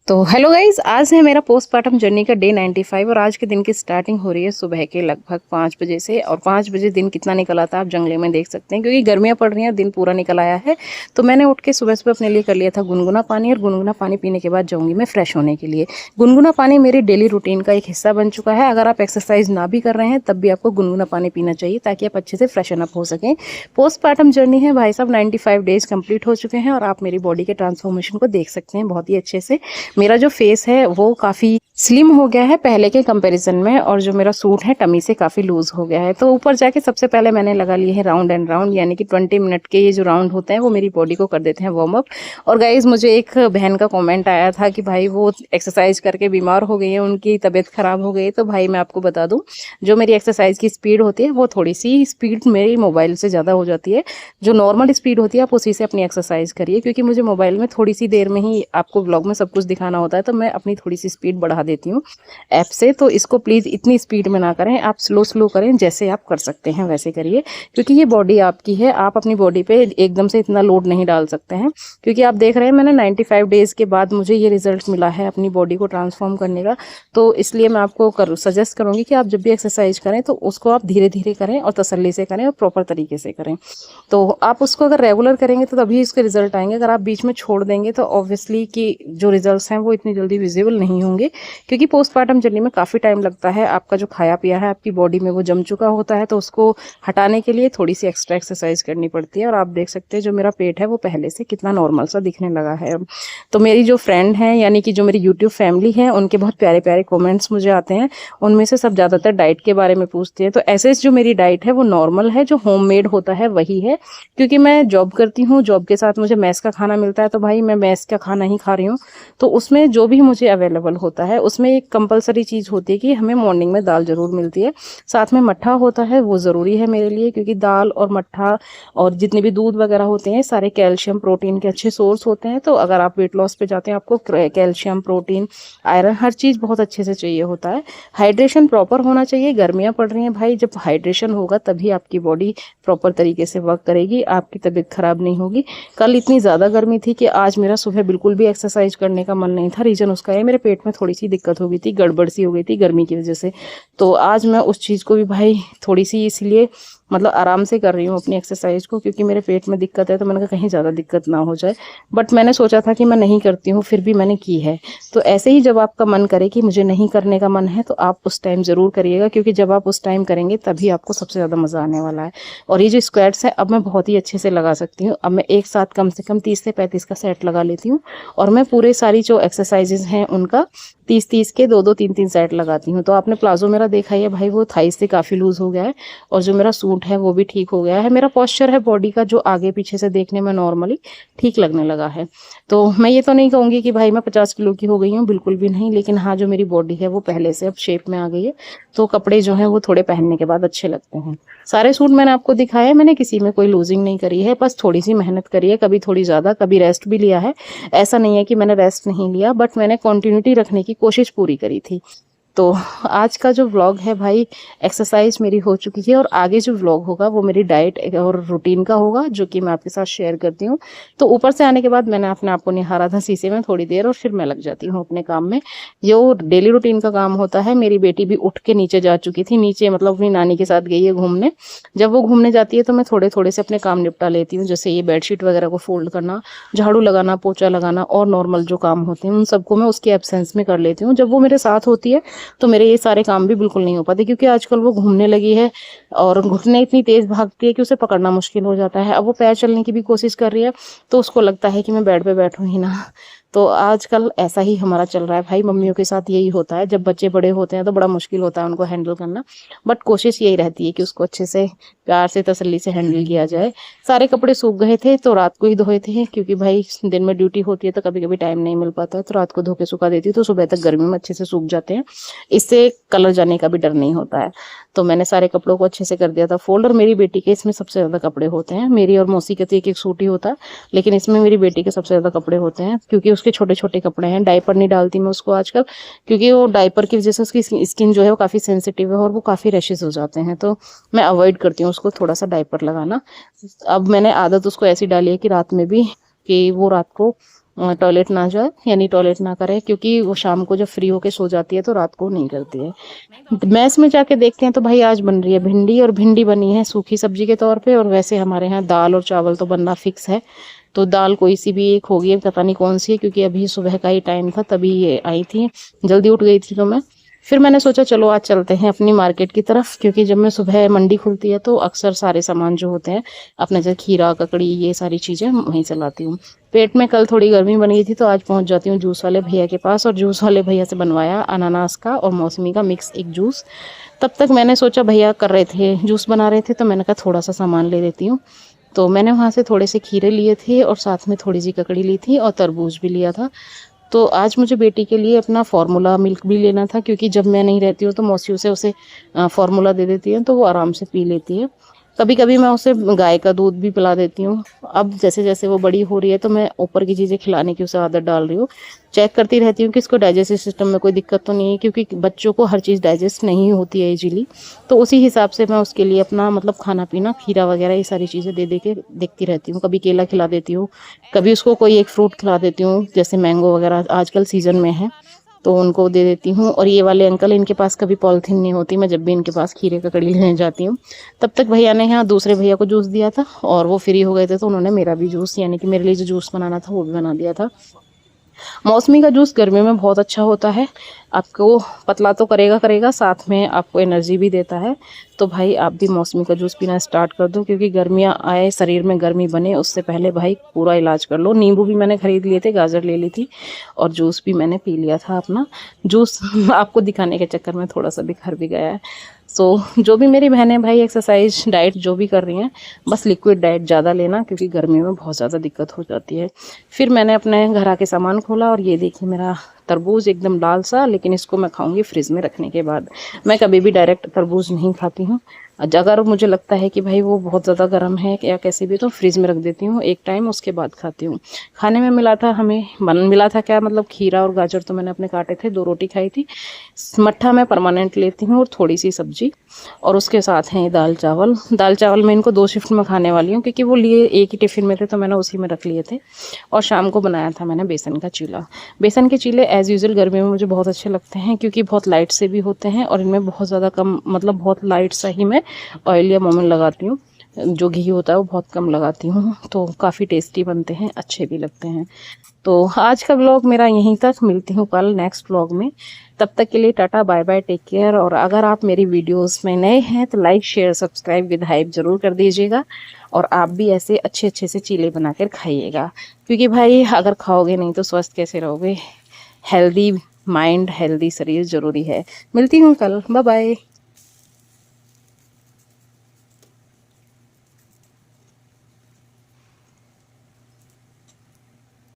तो hello guys, आज है मेरा पोस्टमार्टम जर्नी का डे 95 और आज के दिन की स्टार्टिंग हो रही है सुबह के लगभग 5 बजे से। और 5 बजे दिन कितना निकल आता है आप जंगले में देख सकते हैं, क्योंकि गर्मियां पड़ रही हैं, दिन पूरा निकल आया है। तो मैंने उठ के सुबह सुबह अपने लिए कर लिया था गुनगुना पानी, और गुनगुना पानी पीने के बाद जाऊँगी मैं फ्रेश होने के लिए। गुनगुना पानी मेरी डेली रूटीन का एक हिस्सा बन चुका है। अगर आप एक्सरसाइज ना भी कर रहे हैं तब भी आपको गुनगुना पानी पीना चाहिए, ताकि आप अच्छे से फ्रेशन अप हो सकें। पोस्टमार्टम जर्नी है भाई साहब, 95 डेज कंप्लीट हो चुके हैं और आप मेरी बॉडी के ट्रांसफॉर्मेशन को देख सकते हैं बहुत ही अच्छे से। मेरा जो फेस है वो काफ़ी स्लिम हो गया है पहले के कंपैरिजन में, और जो मेरा सूट है टमी से काफ़ी लूज हो गया है। तो ऊपर जाके सबसे पहले मैंने लगा लिए हैं राउंड एंड राउंड, यानी कि 20 मिनट के ये जो राउंड होते हैं वो मेरी बॉडी को कर देते हैं वार्म अप। और गाइज, मुझे एक बहन का कमेंट आया था कि भाई वो एक्सरसाइज करके बीमार हो गई है, उनकी तबीयत खराब हो गई। तो भाई मैं आपको बता दूं, जो मेरी एक्सरसाइज की स्पीड होती है वो थोड़ी सी स्पीड मेरी मोबाइल से ज़्यादा हो जाती है। जो नॉर्मल स्पीड होती है आप उसी से अपनी एक्सरसाइज करिए, क्योंकि मुझे मोबाइल में थोड़ी सी देर में ही आपको ब्लॉग में सब कुछ दिखाना होता है, तो मैं अपनी थोड़ी सी स्पीड बढ़ा देती हूँ ऐप से। तो इसको प्लीज़ इतनी स्पीड में ना करें, आप स्लो स्लो करें, जैसे आप कर सकते हैं वैसे करिए, क्योंकि ये बॉडी आपकी है। आप अपनी बॉडी पे एकदम से इतना लोड नहीं डाल सकते हैं, क्योंकि आप देख रहे हैं मैंने 95 डेज़ के बाद मुझे ये रिजल्ट मिला है अपनी बॉडी को ट्रांसफॉर्म करने का। तो इसलिए मैं आपको सजेस्ट करूँगी कि आप जब भी एक्सरसाइज करें तो उसको आप धीरे धीरे करें और तसल्ली से करें और प्रॉपर तरीके से करें। तो आप उसको अगर रेगुलर करेंगे तो तभी इसके रिजल्ट आएंगे। अगर आप बीच में छोड़ देंगे तो ऑब्वियसली कि जो रिजल्ट्स हैं वो इतनी जल्दी विजिबल नहीं होंगे, क्योंकि पोस्टमार्टम जर्नी में काफ़ी टाइम लगता है। आपका जो खाया पिया है आपकी बॉडी में वो जम चुका होता है, तो उसको हटाने के लिए थोड़ी सी एक्स्ट्रा एक्सरसाइज करनी पड़ती है। और आप देख सकते हैं जो मेरा पेट है वो पहले से कितना नॉर्मल सा दिखने लगा है अब। तो मेरी जो फ्रेंड है, यानी कि जो मेरी यूट्यूब फैमिली है, उनके बहुत प्यारे प्यारे कॉमेंट्स मुझे आते हैं। उनमें से सब ज़्यादातर डाइट के बारे में पूछते हैं। तो ऐसे जो मेरी डाइट है वो नॉर्मल है, जो होममेड होता है वही है। क्योंकि मैं जॉब करती हूँ, जॉब के साथ मुझे मैस का खाना मिलता है, तो भाई मैं मैस का खाना ही खा रही हूँ। तो उसमें जो भी मुझे अवेलेबल होता है उसमें एक कंपलसरी चीज़ होती है कि हमें मॉर्निंग में दाल ज़रूर मिलती है, साथ में मट्ठा होता है, वो ज़रूरी है मेरे लिए, क्योंकि दाल और मट्ठा और जितने भी दूध वगैरह होते हैं सारे कैल्शियम प्रोटीन के अच्छे सोर्स होते हैं। तो अगर आप वेट लॉस पे जाते हैं आपको कैल्शियम प्रोटीन आयरन हर चीज़ बहुत अच्छे से चाहिए होता है। हाइड्रेशन प्रॉपर होना चाहिए। गर्मियाँ पड़ रही हैं भाई, जब हाइड्रेशन होगा तभी आपकी बॉडी प्रॉपर तरीके से वर्क करेगी, आपकी तबीयत खराब नहीं होगी। कल इतनी ज़्यादा गर्मी थी कि आज मेरा सुबह बिल्कुल भी एक्सरसाइज करने का मन नहीं था। रीज़न उसका है मेरे पेट में थोड़ी सी दिक्कत हो गई थी, गड़बड़ सी हो गई थी गर्मी की वजह से। तो आज मैं उस चीज़ को भी भाई थोड़ी सी इसलिए मतलब आराम से कर रही हूँ अपनी एक्सरसाइज को, क्योंकि मेरे पेट में दिक्कत है। तो मैंने कहा कहीं ज़्यादा दिक्कत ना हो जाए, बट मैंने सोचा था कि मैं नहीं करती हूँ, फिर भी मैंने की है। तो ऐसे ही जब आपका मन करे कि मुझे नहीं करने का मन है तो आप उस टाइम ज़रूर करिएगा, क्योंकि जब आप उस टाइम करेंगे तभी आपको सबसे ज़्यादा मज़ा आने वाला है। और ये जो स्क्वाट्स है अब मैं बहुत ही अच्छे से लगा सकती हूँ। अब मैं एक साथ कम से कम 30 से 35 का सेट लगा लेती हूँ, और मैं पूरे सारी जो एक्सरसाइजेज हैं उनका 30-30 के 2-2 3-3 सेट लगाती हूँ। तो आपने प्लाजो मेरा देखा ही है भाई, वो थाई से काफ़ी लूज़ हो गया है, और जो मेरा सूट है वो भी ठीक हो गया है। मेरा पोस्चर है बॉडी का जो आगे पीछे से देखने में नॉर्मली ठीक लगने लगा है। तो मैं ये तो नहीं कहूँगी कि भाई मैं 50 किलो की हो गई हूँ, बिल्कुल भी नहीं, लेकिन हाँ जो मेरी बॉडी है वो पहले से अब शेप में आ गई है। तो कपड़े जो हैं वो थोड़े पहनने के बाद अच्छे लगते हैं। सारे सूट मैंने आपको दिखाए, मैंने किसी में कोई लूजिंग नहीं करी है, बस थोड़ी सी मेहनत करी है, कभी थोड़ी ज़्यादा, कभी रेस्ट भी लिया है। ऐसा नहीं है कि मैंने रेस्ट नहीं लिया, बट मैंने कंटिन्यूटी रखने की कोशिश पूरी करी थी। तो आज का जो व्लॉग है भाई, एक्सरसाइज मेरी हो चुकी है, और आगे जो व्लॉग होगा वो मेरी डाइट और रूटीन का होगा, जो कि मैं आपके साथ शेयर करती हूँ। तो ऊपर से आने के बाद मैंने अपने आप को निहारा था शीशे में थोड़ी देर, और फिर मैं लग जाती हूँ अपने काम में। जो डेली रूटीन का काम होता है, मेरी बेटी भी उठ के नीचे जा चुकी थी, नीचे मतलब अपनी नानी के साथ गई है घूमने। जब वो घूमने जाती है तो मैं थोड़े थोड़े से अपने काम निपटा लेती हूँ, जैसे ये बेडशीट वगैरह को फोल्ड करना, झाड़ू लगाना, पोछा लगाना, और नॉर्मल जो काम होते हैं उन सबको मैं उसके एब्सेंस में कर लेती हूँ। जब वो मेरे साथ होती है तो मेरे ये सारे काम भी बिल्कुल नहीं हो पाते, क्योंकि आजकल वो घूमने लगी है और घुटने इतनी तेज भागती है कि उसे पकड़ना मुश्किल हो जाता है। अब वो पैर चलने की भी कोशिश कर रही है, तो उसको लगता है कि मैं बेड पे बैठूं ही ना। तो आजकल ऐसा ही हमारा चल रहा है भाई, मम्मियों के साथ यही होता है। जब बच्चे बड़े होते हैं तो बड़ा मुश्किल होता है उनको हैंडल करना, बट कोशिश यही रहती है कि उसको अच्छे से प्यार से तसल्ली से हैंडल किया जाए। सारे कपड़े सूख गए थे तो रात को ही धोए थे, क्योंकि भाई दिन में ड्यूटी होती है तो कभी कभी टाइम नहीं मिल पाता है, तो रात को धो के सुखा देती हूँ, तो सुबह तक गर्मी में अच्छे से सूख जाते हैं। इससे कलर जाने का भी डर नहीं होता है। तो मैंने सारे कपड़ों को अच्छे से कर दिया था फोल्ड। और मेरी बेटी के इसमें सबसे ज़्यादा कपड़े होते हैं, मेरी और मौसी के तो एक एक सूट ही होता है, लेकिन इसमें मेरी बेटी के सबसे ज़्यादा कपड़े होते हैं, क्योंकि उसके छोटे छोटे कपड़े हैं। डायपर नहीं डालती मैं उसको आजकल, क्योंकि वो डायपर की वजह से उसकी स्किन जो है वो काफ़ी सेंसिटिव है और वो काफ़ी रैशेज हो जाते हैं, तो मैं अवॉइड करती हूँ उसको थोड़ा सा डायपर लगाना। अब मैंने आदत उसको ऐसी डाली है कि रात में भी, कि वो रात को टॉयलेट ना जाए, यानी टॉयलेट ना करे, क्योंकि वो शाम को जब फ्री होके सो जाती है तो रात को नहीं करती है। मैस में जाके देखते हैं तो भाई आज बन रही है भिंडी, और भिंडी बनी है सूखी सब्जी के तौर पे, और वैसे हमारे यहाँ दाल और चावल तो बनना फिक्स है। तो दाल कोई सी भी एक होगी, पता नहीं कौन सी है, क्योंकि अभी सुबह का ही टाइम था तभी ये आई थी, जल्दी उठ गई थी तो मैं। फिर मैंने सोचा चलो आज चलते हैं अपनी मार्केट की तरफ, क्योंकि जब मैं सुबह मंडी खुलती है तो अक्सर सारे सामान जो होते हैं अपने, जैसे खीरा ककड़ी ये सारी चीज़ें वहीं से लाती हूँ। पेट में कल थोड़ी गर्मी बन गई थी तो आज पहुंच जाती हूँ जूस वाले भैया के पास, और जूस वाले भैया से बनवाया अनानास का और मौसमी का मिक्स एक जूस। तब तक मैंने सोचा भैया कर रहे थे जूस बना रहे थे तो मैंने कहा थोड़ा सा सामान ले लेती हूँ। तो मैंने वहाँ से थोड़े से खीरे लिए थे और साथ में थोड़ी सी ककड़ी ली थी और तरबूज भी लिया था। तो आज मुझे बेटी के लिए अपना फार्मूला मिल्क भी लेना था, क्योंकि जब मैं नहीं रहती हूँ तो मौसी उसे फार्मूला दे देती है तो वो आराम से पी लेती है। कभी कभी मैं उसे गाय का दूध भी पिला देती हूँ। अब जैसे जैसे वो बड़ी हो रही है तो मैं ऊपर की चीज़ें खिलाने की उसे आदत डाल रही हूँ। चेक करती रहती हूँ कि इसको डाइजेस्टिव सिस्टम में कोई दिक्कत तो नहीं है, क्योंकि बच्चों को हर चीज़ डाइजेस्ट नहीं होती है इजीली। तो उसी हिसाब से मैं उसके लिए अपना मतलब खाना पीना खीरा वगैरह ये सारी चीज़ें दे दे के देखती रहती हूँ। कभी केला खिला देती हूँ, कभी उसको कोई एक फ्रूट खिला देती हूँ, जैसे मैंगो वगैरह आजकल सीज़न में है तो उनको दे देती हूँ। और ये वाले अंकल, इनके पास कभी पॉलिथीन नहीं होती, मैं जब भी इनके पास खीरे ककड़ी लेने जाती हूँ। तब तक भैया ने यहाँ दूसरे भैया को जूस दिया था और वो फ्री हो गए थे तो उन्होंने मेरा भी जूस, यानी कि मेरे लिए जो जूस बनाना था वो भी बना दिया था। मौसमी का जूस गर्मी में बहुत अच्छा होता है, आपको पतला तो करेगा करेगा, साथ में आपको एनर्जी भी देता है। तो भाई आप भी मौसमी का जूस पीना स्टार्ट कर दो, क्योंकि गर्मियाँ आए, शरीर में गर्मी बने, उससे पहले भाई पूरा इलाज कर लो। नींबू भी मैंने खरीद लिए थे, गाजर ले ली थी और जूस भी मैंने पी लिया था अपना। जूस आपको दिखाने के चक्कर में थोड़ा सा बिखर भी गया है। जो भी मेरी बहनें भाई एक्सरसाइज डाइट जो भी कर रही हैं, बस लिक्विड डाइट ज़्यादा लेना, क्योंकि गर्मी में बहुत ज़्यादा दिक्कत हो जाती है। फिर मैंने अपने घर आके सामान खोला और ये देखिए मेरा तरबूज एकदम लाल सा, लेकिन इसको मैं खाऊंगी फ्रिज में रखने के बाद। मैं कभी भी डायरेक्ट तरबूज नहीं खाती हूँ। अगर मुझे लगता है कि भाई वो बहुत ज़्यादा गर्म है या कैसे भी, तो फ्रिज में रख देती हूँ एक टाइम, उसके बाद खाती हूँ। खाने में मिला था मिला था क्या, मतलब खीरा और गाजर तो मैंने अपने काटे थे, 2 रोटी खाई थी। मट्ठा मैं परमानेंट लेती हूँ और थोड़ी सी सब्जी, और उसके साथ हैं दाल चावल। दाल चावल मैं इनको 2 शिफ्ट में खाने वाली हूँ, क्योंकि वो लिए एक ही टिफ़िन में थे तो मैंने उसी में रख लिए थे। और शाम को बनाया था मैंने बेसन का चीला। बेसन के चीले एज़ यूजुअल गर्मी में मुझे बहुत अच्छे लगते हैं, क्योंकि बहुत लाइट से भी होते हैं और इनमें बहुत ज़्यादा कम, मतलब बहुत लाइट सा ही मैं ऑयल या मोमन लगाती हूँ। जो घी होता है वो बहुत कम लगाती हूँ, तो काफ़ी टेस्टी बनते हैं, अच्छे भी लगते हैं। तो आज का ब्लॉग मेरा यहीं तक, मिलती हूँ कल नेक्स्ट ब्लॉग में। तब तक के लिए tata bye bye, take care. और अगर आप मेरी वीडियोस में नए हैं तो like share subscribe with hype ज़रूर कर दीजिएगा। और आप भी ऐसे अच्छे अच्छे से चीले बनाकर खाइएगा, क्योंकि भाई अगर खाओगे नहीं तो स्वस्थ कैसे रहोगे। हेल्दी माइंड हेल्दी शरीर ज़रूरी है। मिलती हूँ कल, बाय बाय।